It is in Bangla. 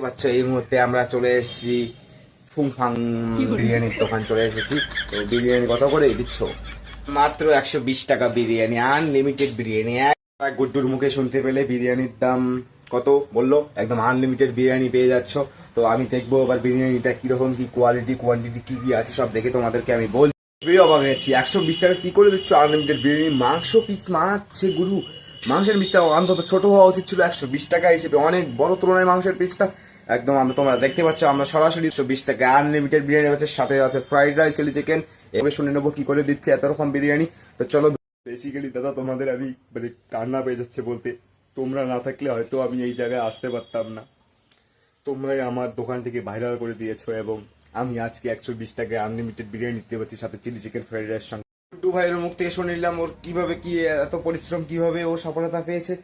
বাচ্চা এই মুহূর্তে আমরা চলে এসেছি ফুংফাং বিরিয়ানির দোকান চলে এসেছি। তো বিরিয়ানি কত করে দিচ্ছ? মাত্র 120 টাকা বিরিয়ানি, আনলিমিটেড বিরিয়ানি। এক গুড্ডুর মুখে শুনতে পেলে বিরিয়ানির দাম কত বললো, একদম আনলিমিটেড বিরিয়ানি পেয়ে যাচ্ছ। তো আমি দেখবো এবার বিরিয়ানিটা কিরকম কি কোয়ালিটি কোয়ান্টিটি কি কি আছে সব দেখে তোমাদেরকে আমি বলছি। খুবই অবাক হয়েছি, 120 টাকা কি করে দিচ্ছ আনলিমিটেড বিরিয়ানি? মাংস পিস মারাচ্ছে গুরু। মাংসের পিসটা অন্তত ছোট হওয়া উচিত ছিল, 120 টাকা হিসেবে অনেক বড় তুলনায় মাংসের পিসটা। একদম আমরা তোমরা দেখতে পাচ্ছ আমরা সরাসরি 120 টাকা আনলিমিটেড বিরিয়ানি আছে, সাথে আছে ফ্রাইড রাইস, চিলি চিকেন। এবার শুনে নেবো কি করে দিচ্ছে এত রকম বিরিয়ানি। তো চলো। বেসিক্যালি দাদা তোমাদের আমি মানে কান্না পেয়ে যাচ্ছে বলতে, তোমরা না থাকলে হয়তো আমি এই জায়গায় আসতে পারতাম না। তোমরাই আমার দোকানটিকে ভাইরাল করে দিয়েছো এবং আমি আজকে 120 টাকায় আনলিমিটেড বিরিয়ানি দিতে পারছি, সাথে চিলি চিকেন ফ্রাইড রাইস সঙ্গে। টু ভাইয়ের মুখ থেকে শুনে নিলাম ওর কিভাবে কি এত পরিশ্রম, কিভাবে ও সফলতা পেয়েছে।